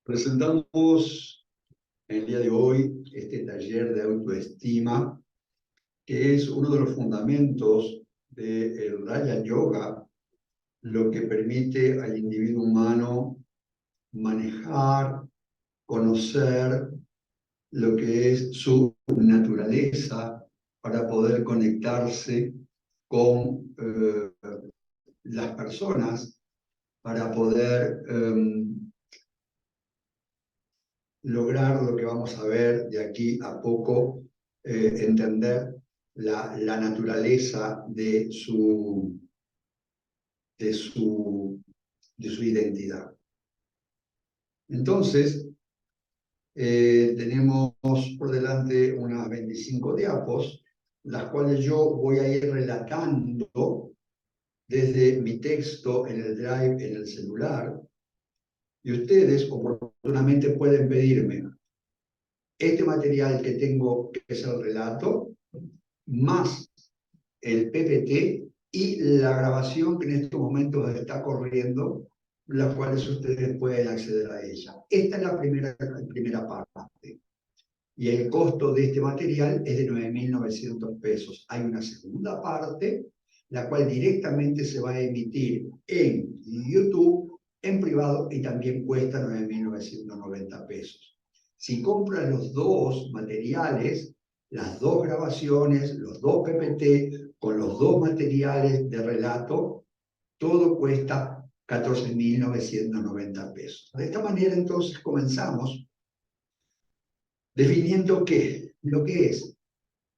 Presentamos el día de hoy este taller de autoestima, que es uno de los fundamentos del Raja Yoga, lo que permite al individuo humano manejar, conocer lo que es su naturaleza para poder conectarse con las personas, para poder lograr lo que vamos a ver de aquí a poco, entender la naturaleza de su identidad. Entonces, tenemos por delante unas 25 diapos, las cuales yo voy a ir relatando desde mi texto en el Drive, en el celular, y ustedes oportunamente pueden pedirme este material que tengo, que es el relato, más el PPT y la grabación que en estos momentos está corriendo, las cuales ustedes pueden acceder a ella. Esta es la primera parte. Y el costo de este material es de 9.900 pesos. Hay una segunda parte, la cual directamente se va a emitir en YouTube, en privado, y también cuesta 9.990 pesos. Si compran los dos materiales, las dos grabaciones, los dos PPT, con los dos materiales de relato, todo cuesta 14.990 pesos. De esta manera, entonces, comenzamos definiendo que lo que es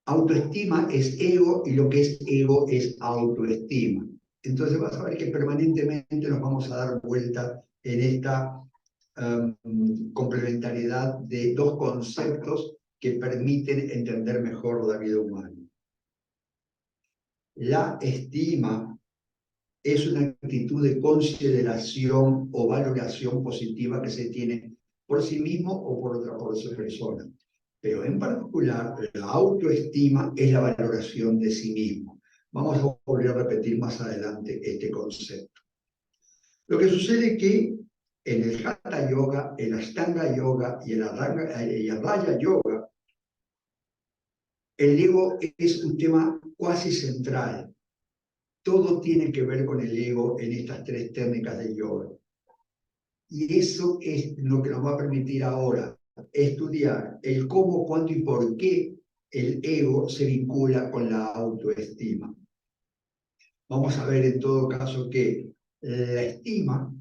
autoestima es ego y lo que es ego es autoestima. Entonces vas a ver que permanentemente nos vamos a dar vuelta en esta complementariedad de dos conceptos que permiten entender mejor la vida humana. La estima es una actitud de consideración o valoración positiva que se tiene por sí mismo o por otra persona. Pero en particular, la autoestima es la valoración de sí mismo. Vamos a volver a repetir más adelante este concepto. Lo que sucede es que en el Hatha Yoga, el Ashtanga Yoga y el Raja Yoga, el ego es un tema cuasi central. Todo tiene que ver con el ego en estas tres técnicas de yoga. Y eso es lo que nos va a permitir ahora estudiar el cómo, cuándo y por qué el ego se vincula con la autoestima. Vamos a ver en todo caso que la estima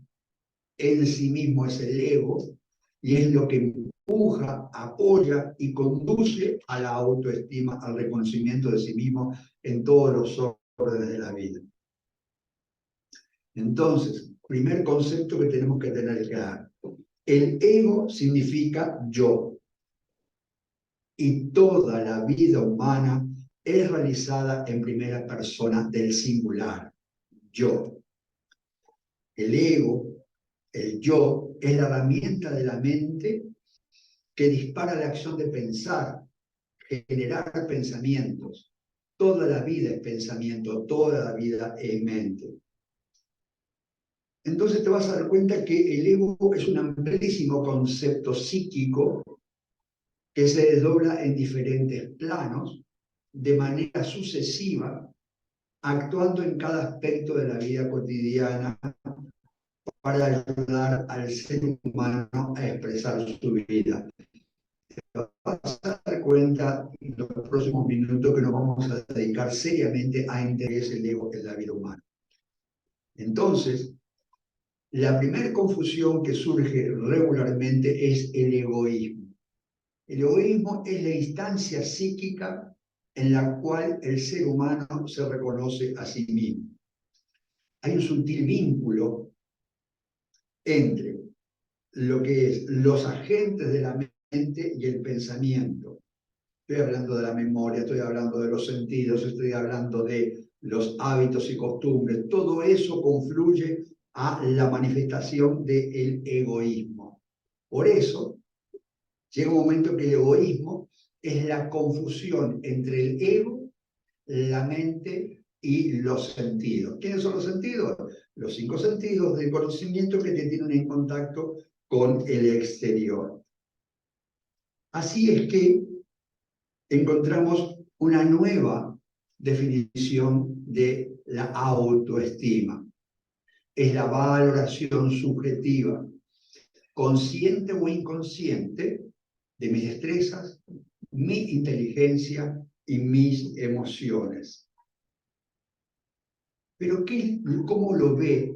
en sí mismo es el ego y es lo que empuja, apoya y conduce a la autoestima, al reconocimiento de sí mismo en todos los órdenes de la vida. Entonces, primer concepto que tenemos que tener claro. El ego significa yo. Y toda la vida humana es realizada en primera persona del singular, yo. El ego, el yo, es la herramienta de la mente que dispara la acción de pensar, generar pensamientos. Toda la vida es pensamiento, toda la vida es mente. Entonces te vas a dar cuenta que el ego es un amplísimo concepto psíquico que se desdobla en diferentes planos de manera sucesiva, actuando en cada aspecto de la vida cotidiana para ayudar al ser humano a expresar su vida. Te vas a dar cuenta en los próximos minutos que nos vamos a dedicar seriamente a entender el ego en la vida humana. Entonces, la primera confusión que surge regularmente es el egoísmo. El egoísmo es la instancia psíquica en la cual el ser humano se reconoce a sí mismo. Hay un sutil vínculo entre lo que es los agentes de la mente y el pensamiento. Estoy hablando de la memoria, estoy hablando de los sentidos, estoy hablando de los hábitos y costumbres. Todo eso confluye a la manifestación del egoísmo. Por eso, llega un momento que el egoísmo es la confusión entre el ego, la mente y los sentidos. ¿Quiénes son los sentidos? Los 5 sentidos del conocimiento que te tienen en contacto con el exterior. Así es que encontramos una nueva definición de la autoestima. Es la valoración subjetiva, consciente o inconsciente, de mis destrezas, mi inteligencia y mis emociones. Pero ¿cómo lo ve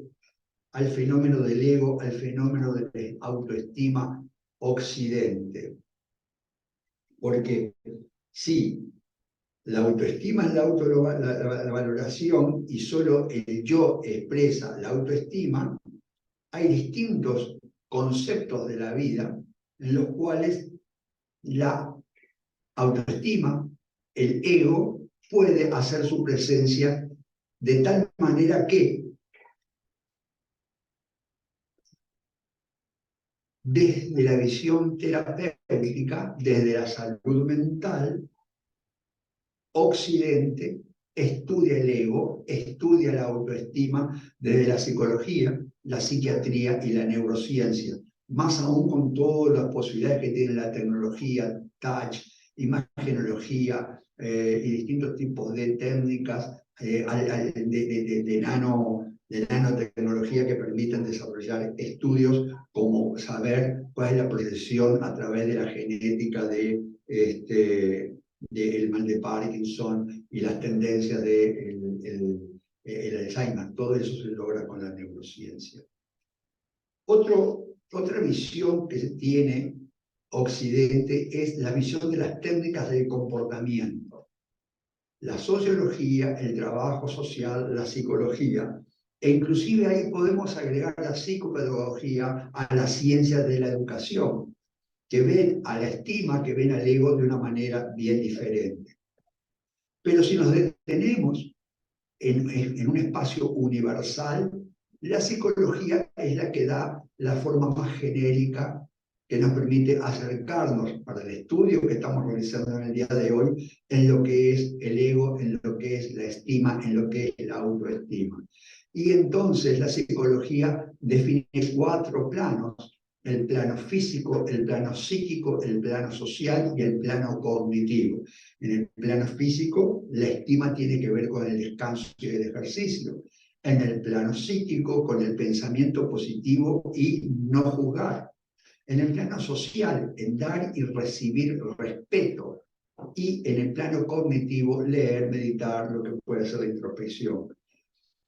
al fenómeno del ego, al fenómeno de la autoestima Occidente? Porque sí, la autoestima es la valoración y solo el yo expresa la autoestima, hay distintos conceptos de la vida en los cuales la autoestima, el ego, puede hacer su presencia de tal manera que desde la visión terapéutica, desde la salud mental, Occidente estudia el ego, estudia la autoestima desde la psicología, la psiquiatría y la neurociencia, más aún con todas las posibilidades que tiene la tecnología, touch, imagenología y distintos tipos de técnicas de nanotecnología que permiten desarrollar estudios como saber cuál es la proyección a través de la genética del mal de Parkinson y las tendencias el Alzheimer. Todo eso se logra con la neurociencia. Otra visión que se tiene Occidente es la visión de las técnicas del comportamiento. La sociología, el trabajo social, la psicología, e inclusive ahí podemos agregar la psicopedagogía a las ciencias de la educación, que ven a la estima, que ven al ego de una manera bien diferente. Pero si nos detenemos en un espacio universal, la psicología es la que da la forma más genérica que nos permite acercarnos para el estudio que estamos realizando en el día de hoy en lo que es el ego, en lo que es la estima, en lo que es la autoestima. Y entonces la psicología define 4 planos: el plano físico, el plano psíquico, el plano social y el plano cognitivo. En el plano físico, la estima tiene que ver con el descanso y el ejercicio. En el plano psíquico, con el pensamiento positivo y no juzgar. En el plano social, en dar y recibir respeto. Y en el plano cognitivo, leer, meditar, lo que puede ser la introspección.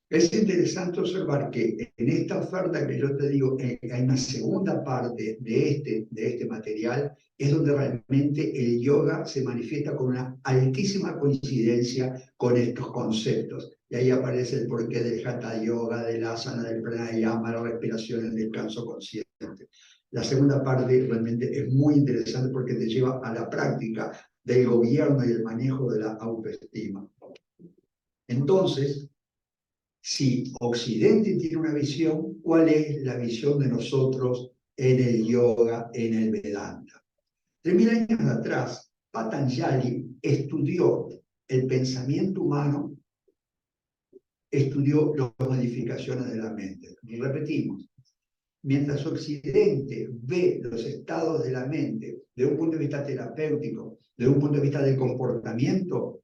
Es interesante observar que en esta oferta que yo te digo, hay una segunda parte de este material, es donde realmente el yoga se manifiesta con una altísima coincidencia con estos conceptos. Y ahí aparece el porqué del hatha yoga, del asana, del pranayama, la respiración, el descanso consciente. La segunda parte realmente es muy interesante porque te lleva a la práctica del gobierno y el manejo de la autoestima. Entonces, si Occidente tiene una visión, ¿cuál es la visión de nosotros en el yoga, en el Vedanta? 3000 años atrás, Patanjali estudió el pensamiento humano, estudió las modificaciones de la mente. Y repetimos, mientras Occidente ve los estados de la mente de un punto de vista terapéutico, de un punto de vista del comportamiento,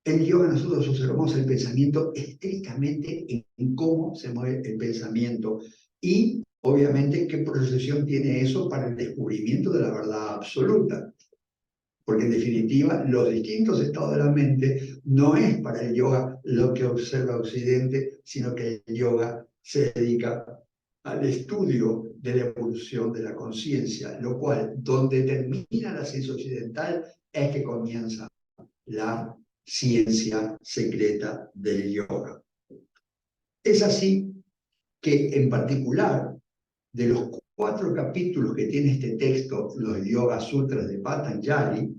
en yoga nosotros observamos el pensamiento estrictamente en cómo se mueve el pensamiento y obviamente qué procesión tiene eso para el descubrimiento de la verdad absoluta. Porque en definitiva los distintos estados de la mente no es para el yoga lo que observa Occidente, sino que el yoga se dedica al estudio de la evolución de la conciencia, lo cual, donde termina la ciencia occidental, es que comienza la ciencia secreta del yoga. Es así que, en particular, de los 4 capítulos que tiene este texto, los Yoga Sutras de Patanjali,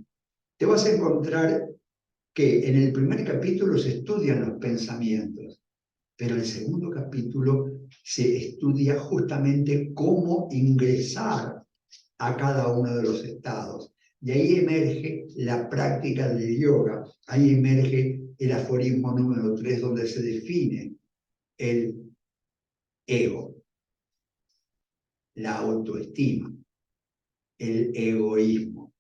te vas a encontrar que en el primer capítulo se estudian los pensamientos, pero en el segundo capítulo se estudia justamente cómo ingresar a cada uno de los estados. Y ahí emerge la práctica del yoga, ahí emerge el aforismo número 3, donde se define el ego. la autoestima, el egoísmo.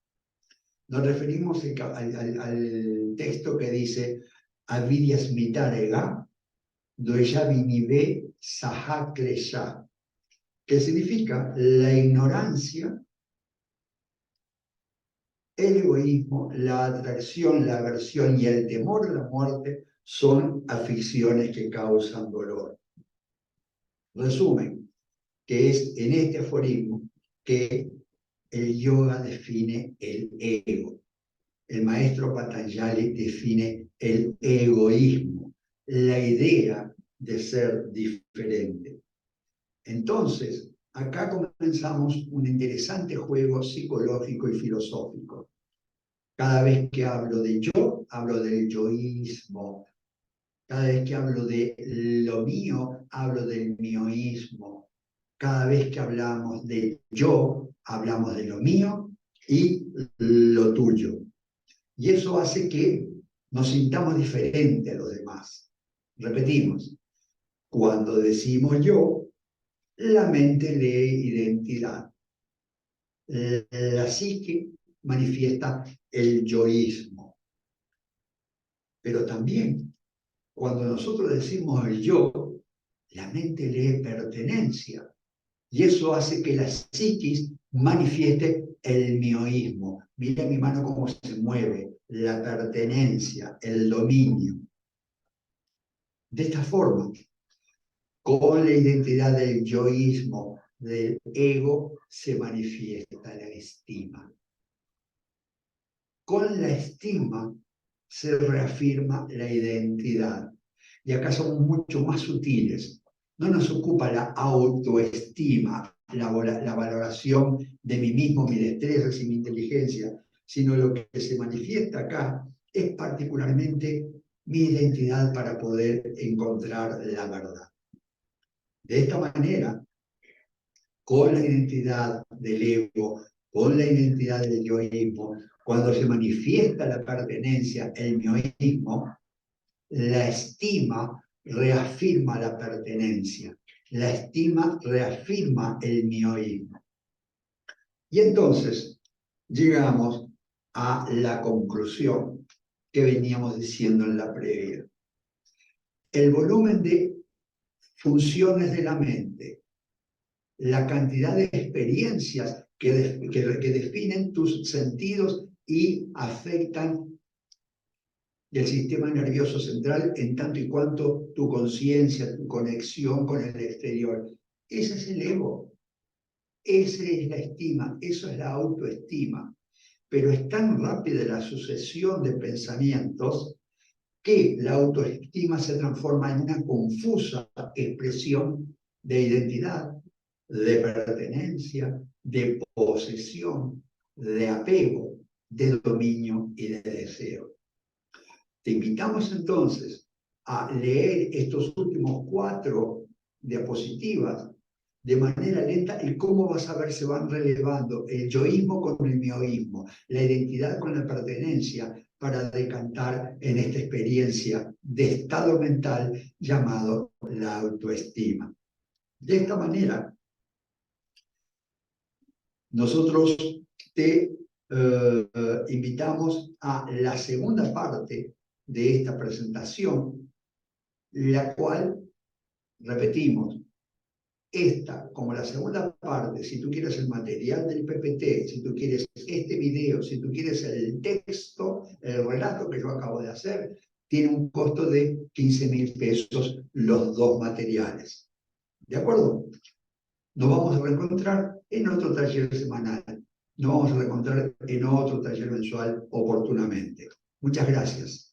Nos referimos al texto que dice Avidias mitarega, doya vinive saha klesha, que significa la ignorancia, el egoísmo, la atracción, la aversión y el temor a la muerte son aficiones que causan dolor. Resumen, que es en este aforismo que el yoga define el ego. El maestro Patanjali define el egoísmo, la idea de ser diferente. Entonces, acá comenzamos un interesante juego psicológico y filosófico. Cada vez que hablo de yo, hablo del yoísmo. Cada vez que hablo de lo mío, hablo del mioísmo. Cada vez que hablamos de yo, hablamos de lo mío y lo tuyo. Y eso hace que nos sintamos diferentes a los demás. Repetimos, cuando decimos yo, la mente lee identidad. La psique manifiesta el yoísmo. Pero también, cuando nosotros decimos el yo, la mente lee pertenencia. Y eso hace que la psiquis manifieste el mioísmo. Mira mi mano cómo se mueve, la pertenencia, el dominio. De esta forma, con la identidad del yoísmo, del ego, se manifiesta la estima. Con la estima se reafirma la identidad. Y acá somos mucho más sutiles. No nos ocupa la autoestima, la valoración de mí mismo, mis destrezas y mi inteligencia, sino lo que se manifiesta acá es particularmente mi identidad para poder encontrar la verdad. De esta manera, con la identidad del ego, con la identidad del yoísmo, cuando se manifiesta la pertenencia, el mioísmo, la estima reafirma la pertenencia, la estima reafirma el mioísmo. Y entonces llegamos a la conclusión que veníamos diciendo en la previa. El volumen de funciones de la mente, la cantidad de experiencias que definen tus sentidos y afectan el sistema nervioso central en tanto y cuanto tu conciencia, tu conexión con el exterior. Ese es el ego, esa es la estima, eso es la autoestima. Pero es tan rápida la sucesión de pensamientos que la autoestima se transforma en una confusa expresión de identidad, de pertenencia, de posesión, de apego, de dominio y de deseo. Te invitamos entonces a leer estos últimos 4 diapositivas de manera lenta y cómo vas a ver se van relevando el yoísmo con el mioísmo, la identidad con la pertenencia, para decantar en esta experiencia de estado mental llamado la autoestima. De esta manera, nosotros te invitamos a la segunda parte de esta presentación, la cual, repetimos, esta como la segunda parte, si tú quieres el material del PPT, si tú quieres este video, si tú quieres el texto, el relato que yo acabo de hacer, tiene un costo de 15.000 pesos los 2 materiales. ¿De acuerdo? Nos vamos a reencontrar en otro taller semanal. Nos vamos a reencontrar en otro taller mensual oportunamente. Muchas gracias.